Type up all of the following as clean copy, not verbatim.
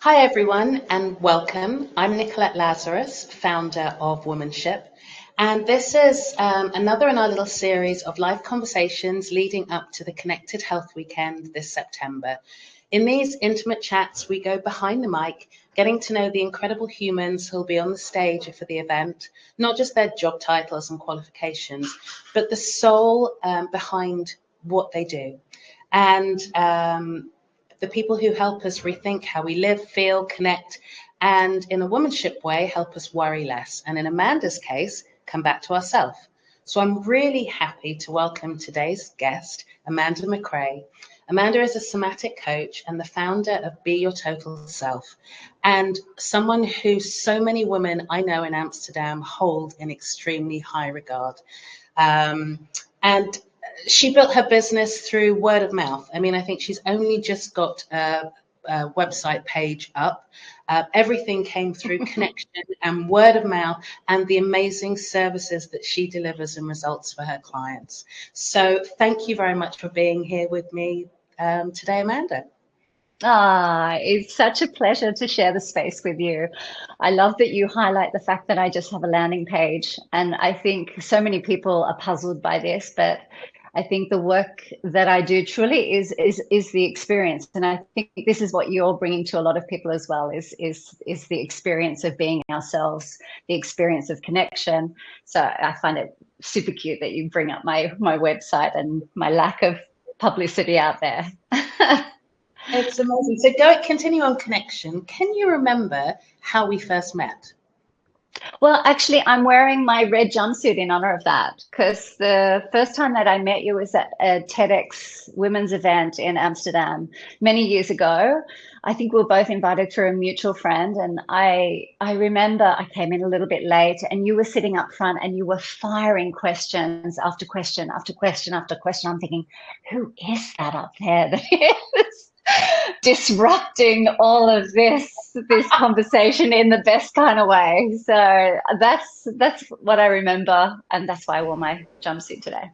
Hi everyone and welcome. I'm Nicolette Lazarus, founder of Womanship, and this is another in our little series of live conversations leading up to the Connected Health Weekend this September. In these intimate chats, we go behind the mic, getting to know the incredible humans who'll be on the stage for the event, not just their job titles and qualifications, but the soul behind what they do. And the people who help us rethink how we live, feel, connect, and in a womanship way, help us worry less. And in Amanda's case, come back to ourselves. So I'm really happy to welcome today's guest, Amanda MacRae. Amanda is a somatic coach and the founder of Be Your Total Self, and someone who so many women I know in Amsterdam hold in extremely high regard. And she built her business through word of mouth. I mean, I think she's only just got a website page up. Everything came through connection and word of mouth and the amazing services that she delivers and results for her clients. So thank you very much for being here with me today, Amanda. It's such a pleasure to share the space with you. I love that you highlight the fact that I just have a landing page. And I think so many people are puzzled by this, but I think the work that I do truly is the experience. And I think this is what you're bringing to a lot of people as well, is the experience of being ourselves, the experience of connection. So I find it super cute that you bring up my website and my lack of publicity out there. It's amazing. So continue on connection. Can you remember how we first met? Well, actually, I'm wearing my red jumpsuit in honor of that because the first time that I met you was at a TEDx women's event in Amsterdam many years ago. I think we were both invited through a mutual friend, and I remember I came in a little bit late, and you were sitting up front, and you were firing questions after question after question after question. I'm thinking, who is that up there that is disrupting all of this conversation in the best kind of way. So that's what I remember, and that's why I wore my jumpsuit today.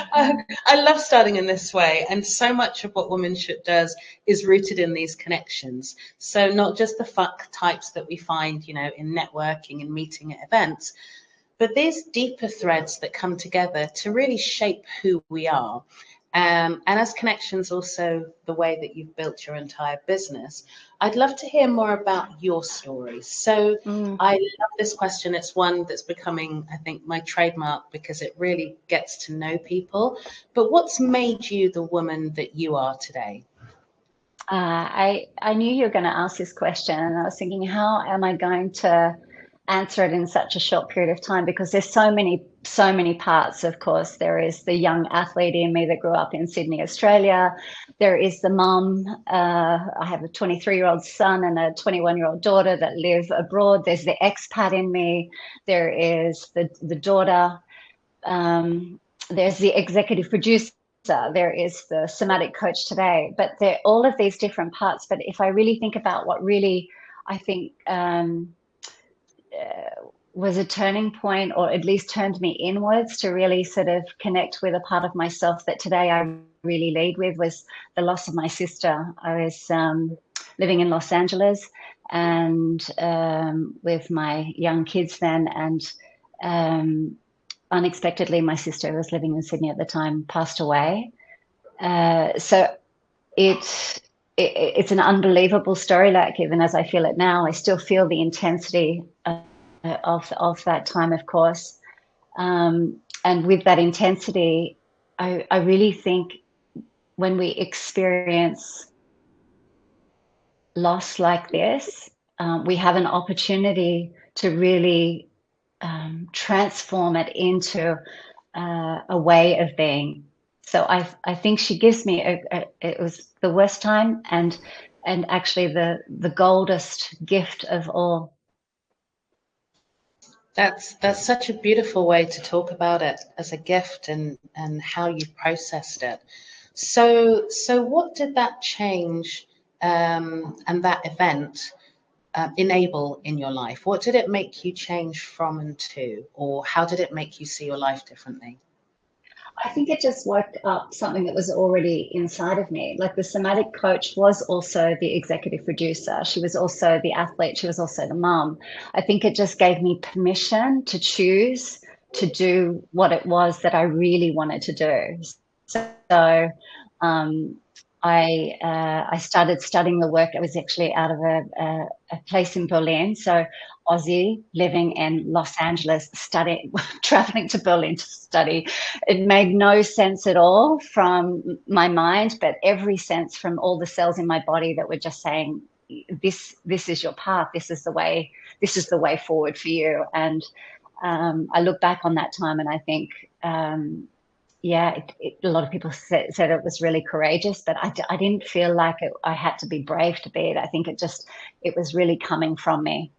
I love starting in this way, and so much of what womanship does is rooted in these connections. So not just the fuck types that we find, in networking and meeting at events, but these deeper threads that come together to really shape who we are. And as connections, also the way that you've built your entire business. I'd love to hear more about your story. So Mm. I love this question. It's one that's becoming, I think, my trademark because it really gets to know people. But what's made you the woman that you are today? I knew you were going to ask this question, and I was thinking, how am I going to answer it in such a short period of time? Because there's so many parts. Of course, there is the young athlete in me that grew up in Sydney, Australia. There is the mum. I have a 23-year-old son and a 21-year-old daughter that live abroad. There's the expat in me. There is the daughter. There's the executive producer, there is the somatic coach today, but they're all of these different parts. But if I really think about what really I think was a turning point, or at least turned me inwards to really sort of connect with a part of myself that today I really lead with, was the loss of my sister. I was living in Los Angeles and with my young kids then, and unexpectedly, my sister, who was living in Sydney at the time, passed away. So it's an unbelievable story. Like, even as I feel it now, I still feel the intensity of that time, of course. And with that intensity, I really think when we experience loss like this, we have an opportunity to really transform it into a way of being. So I think she gives me it was the worst time, and actually the goldest gift of all. That's such a beautiful way to talk about it as a gift and how you've processed it. So what did that change and that event enable in your life? What did it make you change from and to, or how did it make you see your life differently? I think it just woke up something that was already inside of me. Like the somatic coach was also the executive producer. She was also the athlete. She was also the mum. I think it just gave me permission to choose to do what it was that I really wanted to do. So um, I started studying the work. I was actually out of a place in Berlin. So Aussie living in Los Angeles, studying, traveling to Berlin to study. It made no sense at all from my mind, but every sense from all the cells in my body that were just saying, this is your path. This is the way forward for you. And I look back on that time and I think, yeah, a lot of people said it was really courageous, but I didn't feel like I had to be brave to be it. I think it was really coming from me.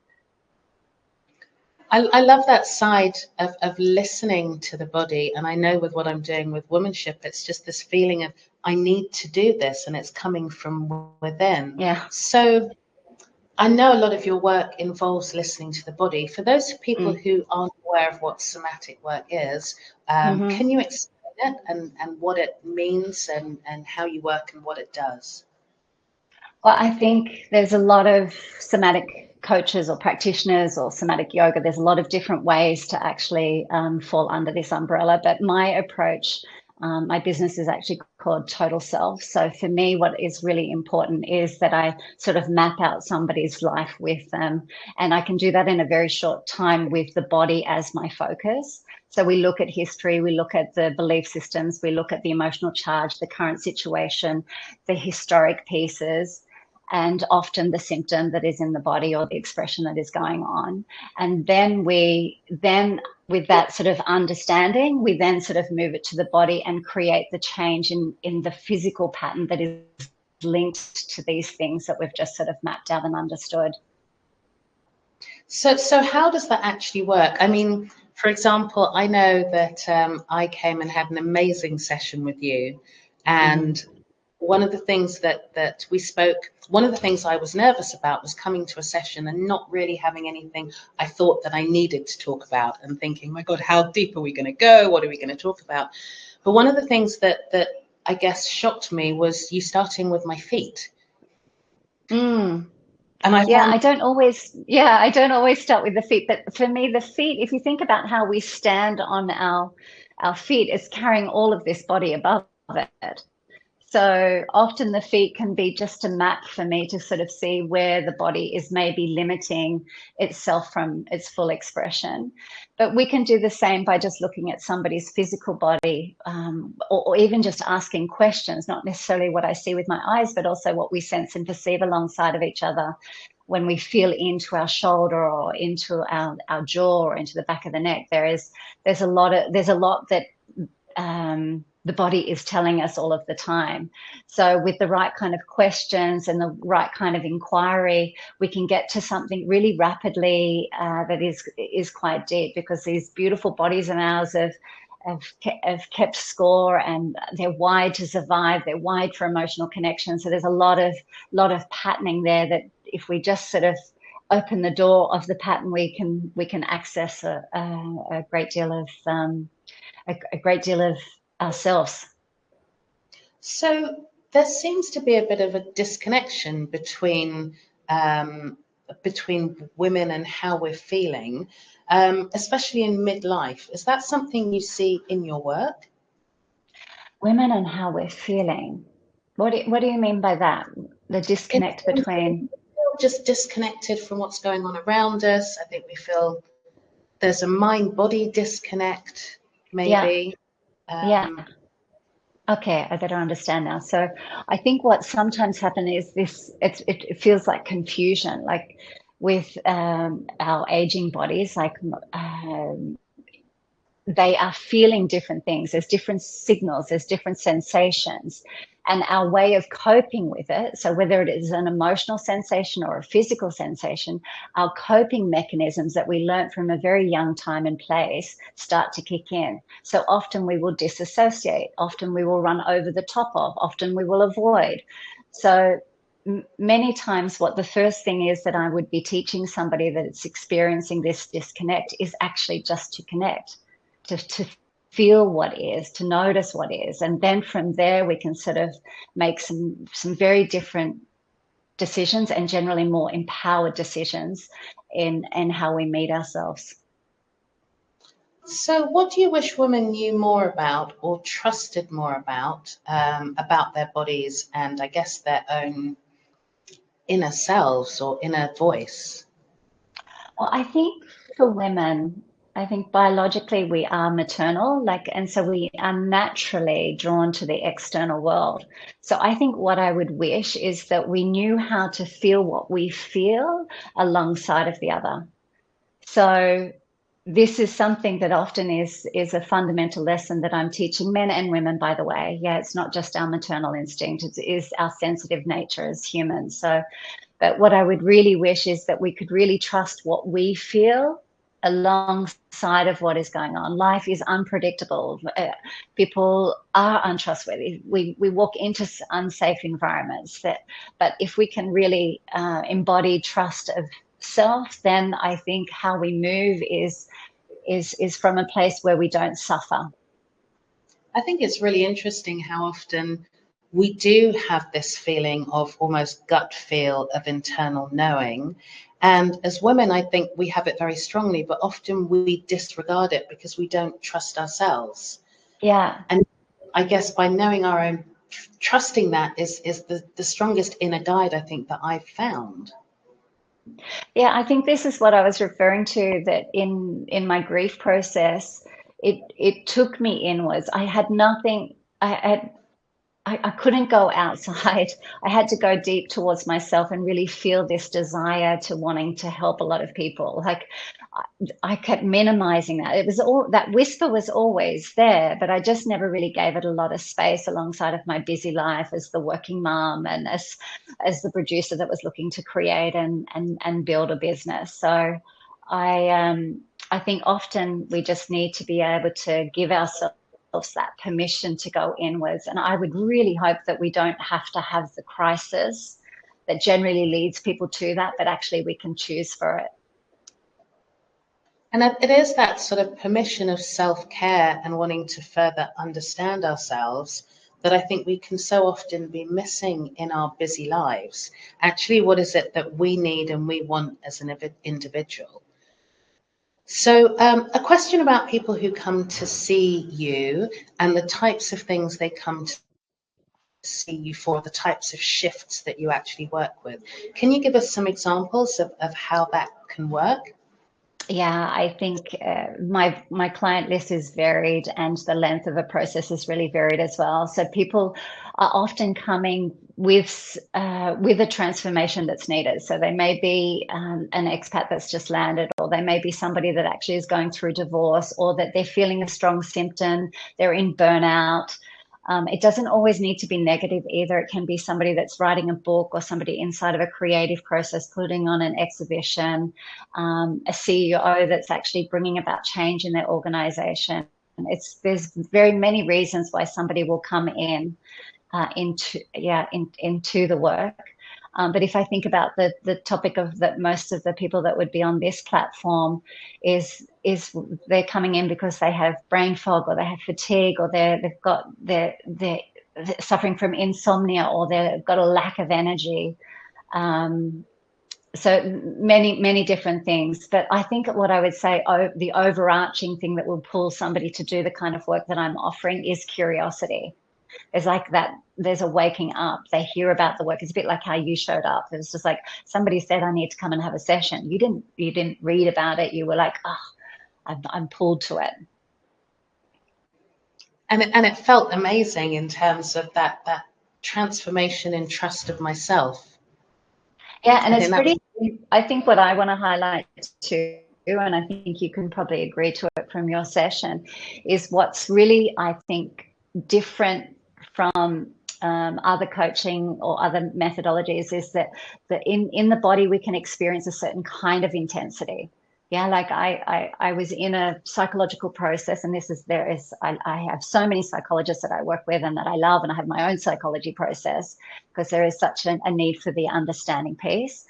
I love that side of listening to the body. And I know with what I'm doing with womanship, it's just this feeling of I need to do this and it's coming from within. Yeah. So I know a lot of your work involves listening to the body. For those people who aren't aware of what somatic work is, can you explain it and what it means and how you work and what it does? Well, I think there's a lot of somatic coaches or practitioners or somatic yoga. There's a lot of different ways to actually fall under this umbrella. But my approach, my business is actually called Total Self. So for me, what is really important is that I sort of map out somebody's life with them. And I can do that in a very short time with the body as my focus. So we look at history, we look at the belief systems, we look at the emotional charge, the current situation, the historic pieces, and often the symptom that is in the body or the expression that is going on. And then with that sort of understanding, we then sort of move it to the body and create the change in the physical pattern that is linked to these things that we've just sort of mapped out and understood. So how does that actually work? I mean, for example, I know that I came and had an amazing session with you, and one of the things that we spoke, one of the things I was nervous about was coming to a session and not really having anything I thought that I needed to talk about and thinking, my God, how deep are we going to go? What are we going to talk about? But one of the things that I guess shocked me was you starting with my feet. And I don't always start with the feet, but for me, the feet, if you think about how we stand on our feet, it's carrying all of this body above it. So often the feet can be just a map for me to sort of see where the body is maybe limiting itself from its full expression. But we can do the same by just looking at somebody's physical body, or even just asking questions, not necessarily what I see with my eyes, but also what we sense and perceive alongside of each other when we feel into our shoulder or into our jaw or into the back of the neck. There's a lot that the body is telling us all of the time. So with the right kind of questions and the right kind of inquiry, we can get to something really rapidly that is quite deep, because these beautiful bodies of ours have kept score, and they're wired to survive. They're wired for emotional connection. So there's a lot of patterning there that if we just sort of open the door of the pattern, we can access a great deal of ourselves. So there seems to be a bit of a disconnection between women and how we're feeling, especially in midlife. Is that something you see in your work? Women and how we're feeling. What do you mean by that? The disconnect between? Just disconnected from what's going on around us. I think we feel there's a mind-body disconnect, maybe. Yeah. Okay, I better understand now. So I think what sometimes happens is this, it feels like confusion, like with our aging bodies, like they are feeling different things. There's different signals, there's different sensations, and our way of coping with it. So whether it is an emotional sensation or a physical sensation, our coping mechanisms that we learnt from a very young time and place start to kick in. So often we will disassociate, often we will run over the top of, often we will avoid. So many times what the first thing is that I would be teaching somebody that it's experiencing this disconnect is actually just to connect. To feel what is, to notice what is. And then from there, we can sort of make some very different decisions, and generally more empowered decisions in how we meet ourselves. So what do you wish women knew more about or trusted more about their bodies and I guess their own inner selves or inner voice? Well, I think for women, I think biologically we are maternal, and so we are naturally drawn to the external world. So I think what I would wish is that we knew how to feel what we feel alongside of the other. So this is something that often is a fundamental lesson that I'm teaching men and women, by the way. Yeah, it's not just our maternal instinct, it is our sensitive nature as humans. So, but what I would really wish is that we could really trust what we feel alongside of what is going on. Life is unpredictable. People are untrustworthy. We walk into unsafe environments. But if we can really embody trust of self, then I think how we move is from a place where we don't suffer. I think it's really interesting how often we do have this feeling of almost gut feel of internal knowing. And as women, I think we have it very strongly, but often we disregard it because we don't trust ourselves. Yeah. And I guess by knowing our own, trusting that is the strongest inner guide, I think, that I've found. Yeah, I think this is what I was referring to, that in my grief process, it took me inwards. I had nothing, I couldn't go outside. I had to go deep towards myself and really feel this desire to wanting to help a lot of people. Like I kept minimizing that. It was all, that whisper was always there, but I just never really gave it a lot of space alongside of my busy life as the working mom and as the producer that was looking to create and build a business. So I think often we just need to be able to give ourselves that permission to go inwards. And I would really hope that we don't have to have the crisis that generally leads people to that, but actually we can choose for it. And it is that sort of permission of self-care and wanting to further understand ourselves that I think we can so often be missing in our busy lives. Actually, what is it that we need and we want as an individual? So a question about people who come to see you and the types of things they come to see you for, the types of shifts that you actually work with. Can you give us some examples of how that can work? Yeah, I think my client list is varied, and the length of a process is really varied as well. So people are often coming with a transformation that's needed. So they may be an expat that's just landed, or they may be somebody that actually is going through divorce, or that they're feeling a strong symptom, they're in burnout. It doesn't always need to be negative either. It can be somebody that's writing a book, or somebody inside of a creative process putting on an exhibition, a CEO that's actually bringing about change in their organization. There's very many reasons why somebody will come into the work. But if I think about the topic of that, most of the people that would be on this platform is they're coming in because they have brain fog, or they have fatigue, or they're suffering from insomnia, or they've got a lack of energy. So many different things. But I think what I would say, the overarching thing that will pull somebody to do the kind of work that I'm offering is curiosity. It's like that there's a waking up. They hear about the work. It's a bit like how you showed up. It was just like somebody said, I need to come and have a session. You didn't read about it. You were like, oh, I'm pulled to it. And it felt amazing in terms of that transformation in trust of myself. Yeah, and it's pretty, I think what I want to highlight too, and I think you can probably agree to it from your session, is what's really, I think, different from other coaching or other methodologies is that in the body we can experience a certain kind of intensity. Yeah, like I was in a psychological process, and I have so many psychologists that I work with and that I love, and I have my own psychology process because there is such a need for the understanding piece.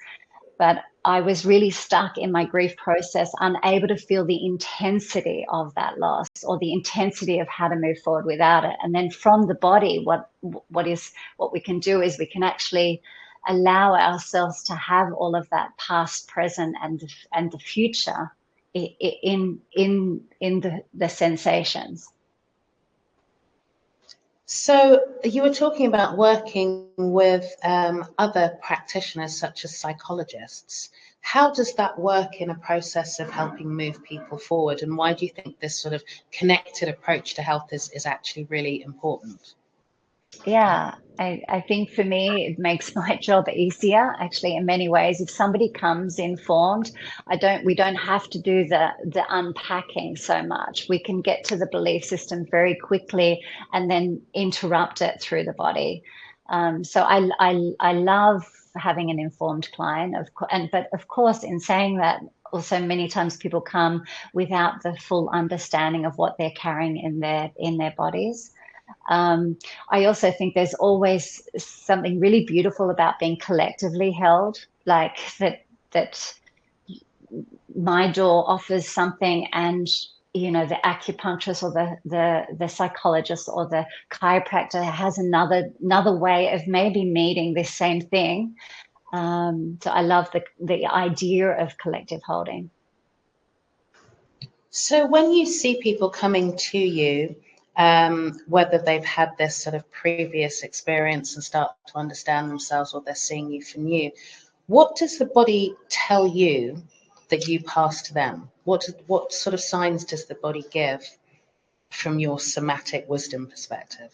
but I was really stuck in my grief process, unable to feel the intensity of that loss or the intensity of how to move forward without it. And then from the body, what we can do is we can actually allow ourselves to have all of that past, present, and the future in the sensations. So you were talking about working with other practitioners such as psychologists. How does that work in a process of helping move people forward? And why do you think this sort of connected approach to health is actually really important? Yeah, I think for me, it makes my job easier, actually, in many ways. If somebody comes informed, we don't have to do the unpacking so much. We can get to the belief system very quickly and then interrupt it through the body. So I love having an informed client, but of course, in saying that, also many times people come without the full understanding of what they're carrying in their bodies. I also think there's always something really beautiful about being collectively held, like that my door offers something, and the acupuncturist or the psychologist or the chiropractor has another way of maybe meeting this same thing. So I love the idea of collective holding. So when you see people coming to you, whether they've had this sort of previous experience and start to understand themselves, or they're seeing you for new, what does the body tell you that you pass to them? What sort of signs does the body give from your somatic wisdom perspective?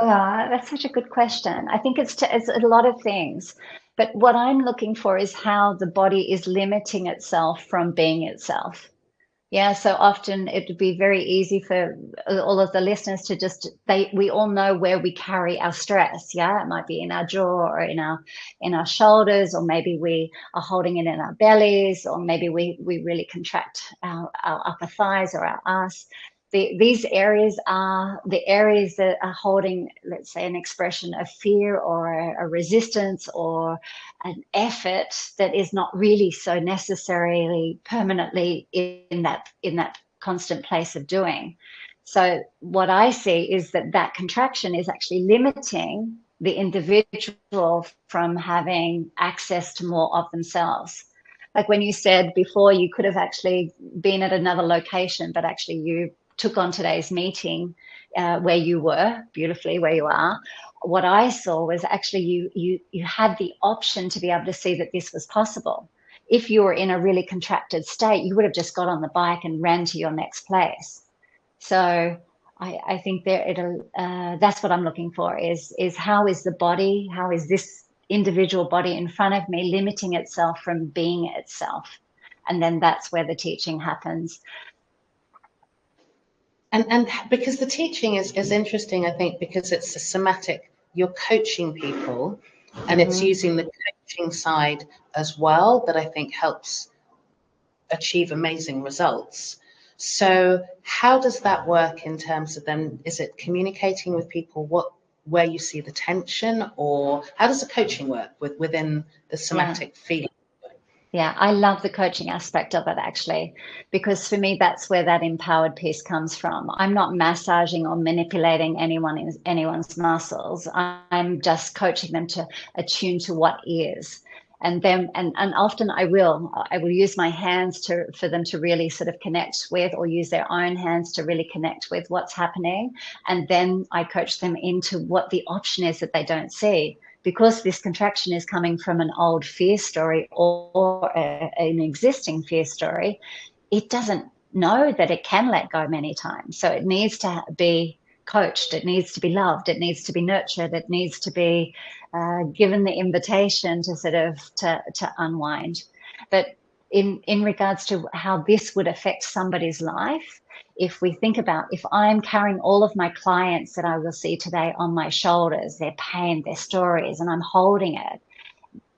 That's such a good question. I think it's a lot of things, but what I'm looking for is how the body is limiting itself from being itself. Yeah, so often it would be very easy for all of the listeners to we all know where we carry our stress. Yeah, it might be in our jaw or in our shoulders, or maybe we are holding it in our bellies, or maybe we really contract our upper thighs or our ass. These areas are the areas that are holding, let's say, an expression of fear or a resistance or an effort that is not really so necessarily permanently in that constant place of doing. So what I see is that contraction is actually limiting the individual from having access to more of themselves. Like when you said before, you could have actually been at another location, but actually you took on today's meeting where you were, beautifully where you are. What I saw was actually you had the option to be able to see that this was possible. If you were in a really contracted state, you would have just got on the bike and ran to your next place. So I think that's what I'm looking for is how is the body, how is this individual body in front of me limiting itself from being itself? And then that's where the teaching happens. And because the teaching is interesting, I think, because it's a somatic, you're coaching people, and it's using the coaching side as well that I think helps achieve amazing results. So how does that work in terms of then, is it communicating with people where you see the tension, or how does the coaching work within the somatic field? Yeah, I love the coaching aspect of it, actually, because for me, that's where that empowered piece comes from. I'm not massaging or manipulating anyone's muscles. I'm just coaching them to attune to what is. And then, and often I will use my hands for them to really sort of connect with, or use their own hands to really connect with what's happening. And then I coach them into what the option is that they don't see. Because this contraction is coming from an old fear story or an existing fear story, it doesn't know that it can let go many times. So it needs to be coached, it needs to be loved, it needs to be nurtured, it needs to be given the invitation to sort of to unwind. But in regards to how this would affect somebody's life, if we think about, if I'm carrying all of my clients that I will see today on my shoulders, their pain, their stories, and I'm holding it,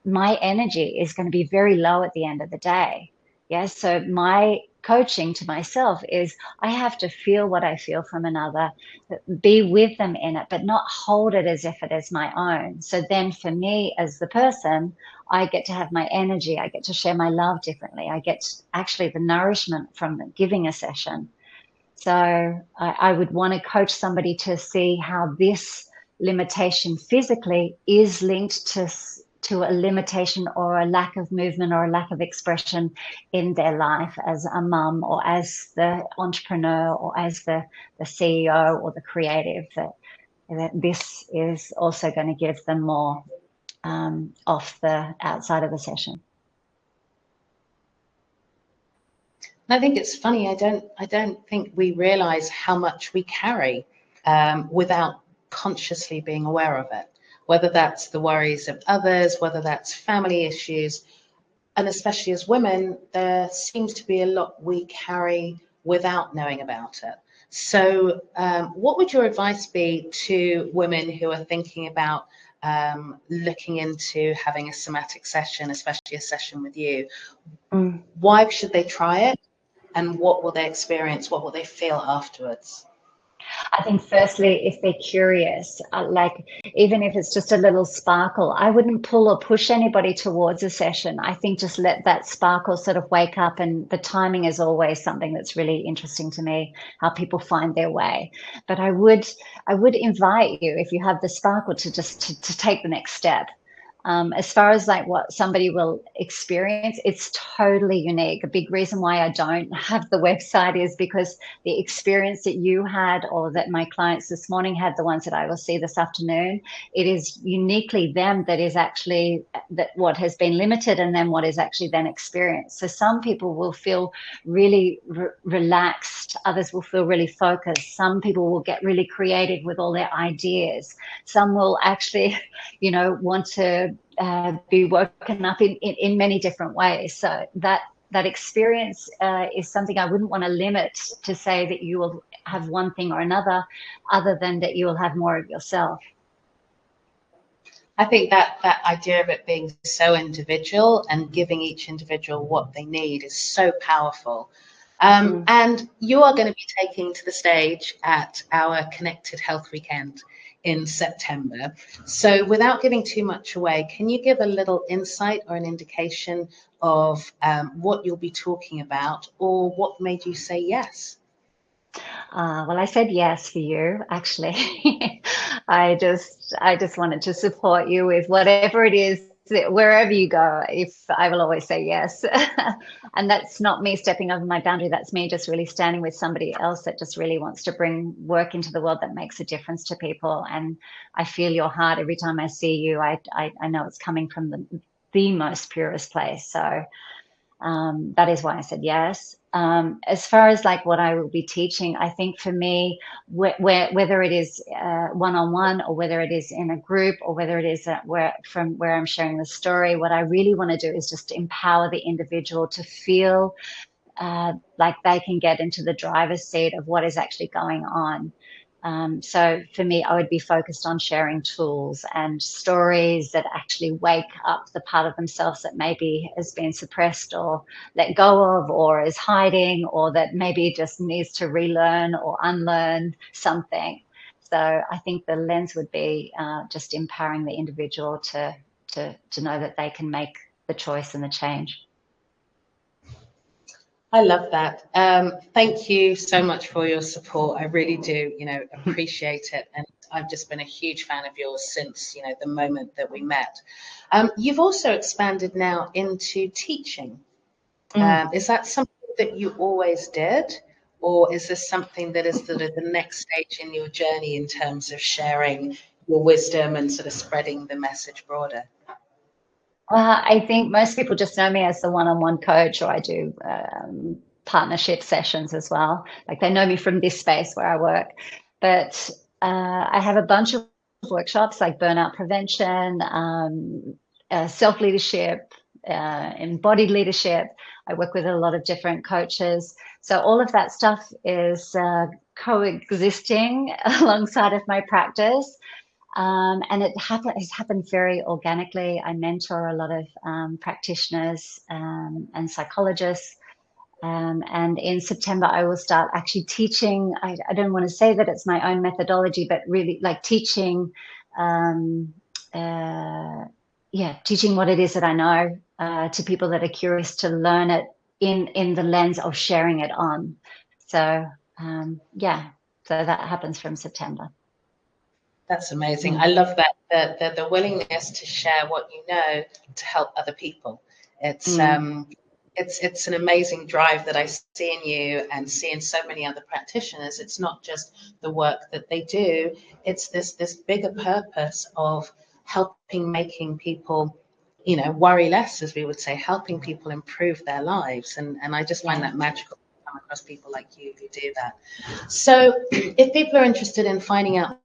my energy is going to be very low at the end of the day. Yeah, so my coaching to myself is I have to feel what I feel from another, be with them in it, but not hold it as if it is my own. So then for me as the person, I get to have my energy, I get to share my love differently. I get actually the nourishment from giving a session. So I would want to coach somebody to see how this limitation physically is linked to a limitation or a lack of movement or a lack of expression in their life as a mum or as the entrepreneur or as the CEO or the creative, that this is also going to give them more off the outside of the session. I think it's funny. I don't think we realize how much we carry without consciously being aware of it. Whether that's the worries of others, whether that's family issues, and especially as women, there seems to be a lot we carry without knowing about it. So, what would your advice be to women who are thinking about looking into having a somatic session, especially a session with you? Why should they try it? And what will they experience? What will they feel afterwards? I think firstly, if they're curious, like even if it's just a little sparkle, I wouldn't pull or push anybody towards a session. I think just let that sparkle sort of wake up, and the timing is always something that's really interesting to me, how people find their way. But I would invite you, if you have the sparkle, to just to take the next step. As far as like what somebody will experience, it's totally unique. A big reason why I don't have the website is because the experience that you had or that my clients this morning had, the ones that I will see this afternoon, it is uniquely them that is actually that what has been limited and then what is actually then experienced. So some people will feel really relaxed, others will feel really focused, some people will get really creative with all their ideas, some will actually, want to be woken up in many different ways. So that experience is something I wouldn't want to limit to say that you will have one thing or another, other than that you will have more of yourself. I think that idea of it being so individual and giving each individual what they need is so powerful. And you are going to be taking to the stage at our Connected Health Weekend in September. So without giving too much away, can you give a little insight or an indication of what you'll be talking about, or what made you say yes? Well, I said yes for you, actually. I just wanted to support you with whatever it is, wherever you go. If I will always say yes, and that's not me stepping over my boundary. That's me just really standing with somebody else that just really wants to bring work into the world that makes a difference to people. And I feel your heart every time I see you. I know it's coming from the most purest place. So that is why I said yes. As far as like what I will be teaching, I think for me, whether it is one-on-one or whether it is in a group or whether it is where I'm sharing the story, what I really want to do is just empower the individual to feel like they can get into the driver's seat of what is actually going on. So for me, I would be focused on sharing tools and stories that actually wake up the part of themselves that maybe has been suppressed or let go of, or is hiding, or that maybe just needs to relearn or unlearn something. So I think the lens would be just empowering the individual to know that they can make the choice and the change. I love that. Thank you so much for your support. I really do, appreciate it. And I've just been a huge fan of yours since, the moment that we met. You've also expanded now into teaching. Is that something that you always did? Or is this something that is sort of the next stage in your journey in terms of sharing your wisdom and sort of spreading the message broader? I think most people just know me as the one-on-one coach, or I do partnership sessions as well. Like they know me from this space where I work. But I have a bunch of workshops like burnout prevention, self-leadership, embodied leadership. I work with a lot of different coaches. So all of that stuff is coexisting alongside of my practice. And has happened very organically. I mentor a lot of practitioners and psychologists. And in September, I will start actually teaching. I don't want to say that it's my own methodology, but really like teaching, teaching what it is that I know to people that are curious to learn it in the lens of sharing it on. So so that happens from September. That's amazing. I love that the willingness to share what you know to help other people. It's an amazing drive that I see in you and see in so many other practitioners. It's not just the work that they do, it's this bigger purpose of making people, you know, worry less, as we would say, helping people improve their lives. And I just find that magical to come across people like you who do that. So if people are interested in finding out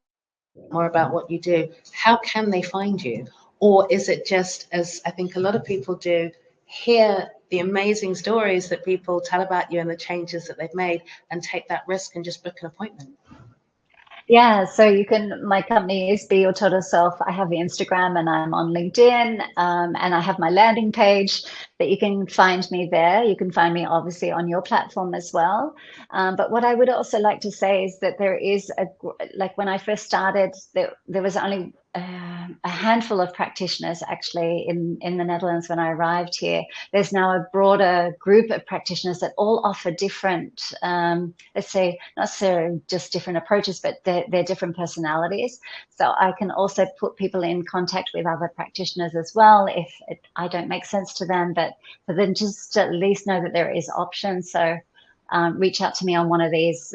more about what you do, how can they find you? Or is it just, as I think a lot of people do, hear the amazing stories that people tell about you and the changes that they've made and take that risk and just book an appointment? Yeah, so you can, my company is Be Your Total Self. I have the Instagram and I'm on LinkedIn, and I have my landing page that you can find me there. You can find me obviously on your platform as well. But what I would also like to say is that there is like when I first started, there was only a handful of practitioners actually in the Netherlands when I arrived here. There's now a broader group of practitioners that all offer different, let's say, not necessarily just different approaches, but they're different personalities. So I can also put people in contact with other practitioners as well if I don't make sense to them, but for them just to at least know that there is options. So reach out to me on one of these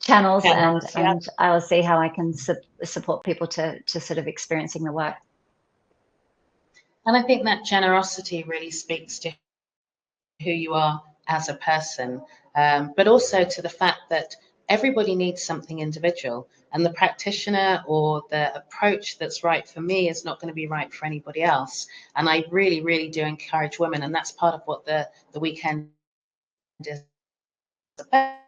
channels, and I will see how I can support people to sort of experiencing the work. And I think that generosity really speaks to who you are as a person, but also to the fact that everybody needs something individual, and the practitioner or the approach that's right for me is not going to be right for anybody else. And I really, really do encourage women, and that's part of what the weekend is about,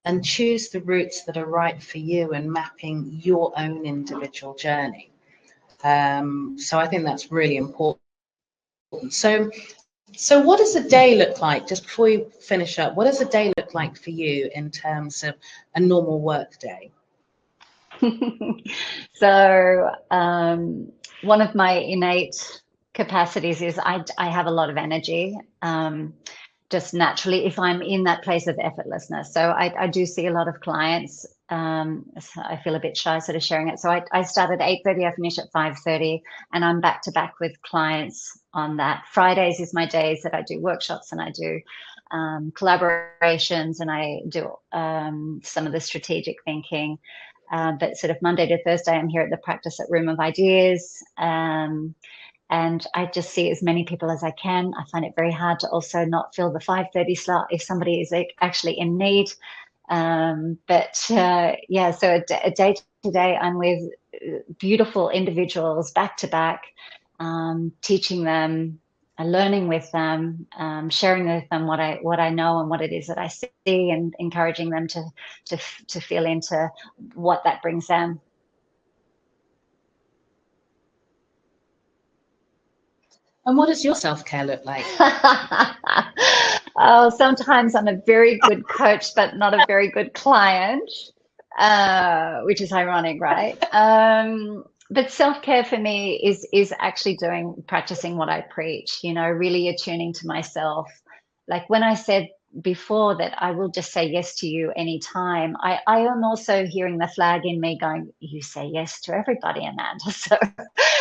and choose the routes that are right for you and mapping your own individual journey. So I think that's really important. So what does a day look like, just before we finish up, what does a day look like for you in terms of a normal work day? So one of my innate capacities is I have a lot of energy, just naturally, if I'm in that place of effortlessness. So I do see a lot of clients. So I feel a bit shy sort of sharing it. So I start at 8:30, I finish at 5:30, and I'm back to back with clients on that. Fridays is my days that I do workshops and I do collaborations and I do some of the strategic thinking. But sort of Monday to Thursday, I'm here at the Practice at Room of Ideas. And I just see as many people as I can. I find it very hard to also not fill the 5:30 slot if somebody is actually in need. So a day to day, I'm with beautiful individuals back to back, teaching them, learning with them, sharing with them what I know and what it is that I see, and encouraging them to feel into what that brings them. And what does your self-care look like? Oh, sometimes I'm a very good coach, but not a very good client, which is ironic, right? But self-care for me is actually practicing what I preach, you know, really attuning to myself. Like when I said before that I will just say yes to you anytime, I am also hearing the flag in me going, you say yes to everybody, Amanda. So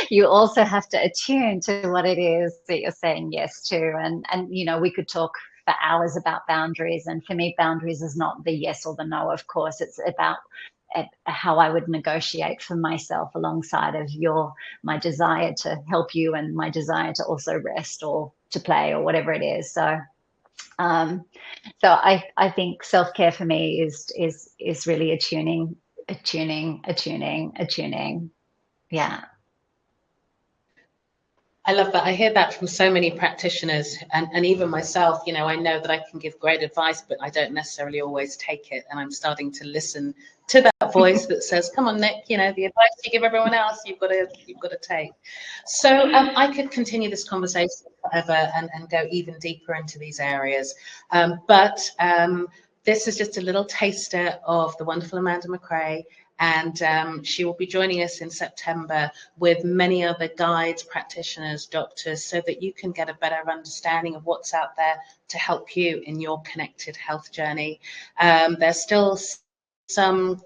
you also have to attune to what it is that you're saying yes to. And you know, we could talk for hours about boundaries. And for me, boundaries is not the yes or the no, of course. It's about how I would negotiate for myself alongside of my desire to help you and my desire to also rest or to play or whatever it is. So I think self-care for me is really attuning. Yeah. I love that. I hear that from so many practitioners, and even myself. You know, I know that I can give great advice, but I don't necessarily always take it. And I'm starting to listen to that voice that says, "Come on, Nick. You know, the advice you give everyone else, you've got to take." So I could continue this conversation forever and go even deeper into these areas, but this is just a little taster of the wonderful Amanda MacRae. And she will be joining us in September with many other guides, practitioners, doctors, so that you can get a better understanding of what's out there to help you in your connected health journey. There's still some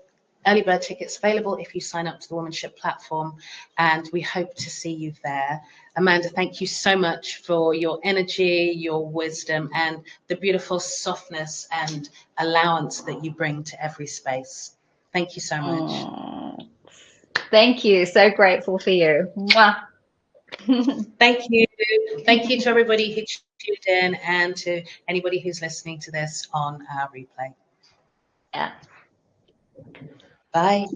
early bird tickets available if you sign up to the Womanship platform, and we hope to see you there. Amanda, thank you so much for your energy, your wisdom, and the beautiful softness and allowance that you bring to every space. Thank you so much. Thank you. So grateful for you. Mwah. Thank you. Thank you to everybody who tuned in and to anybody who's listening to this on our replay. Yeah. Bye.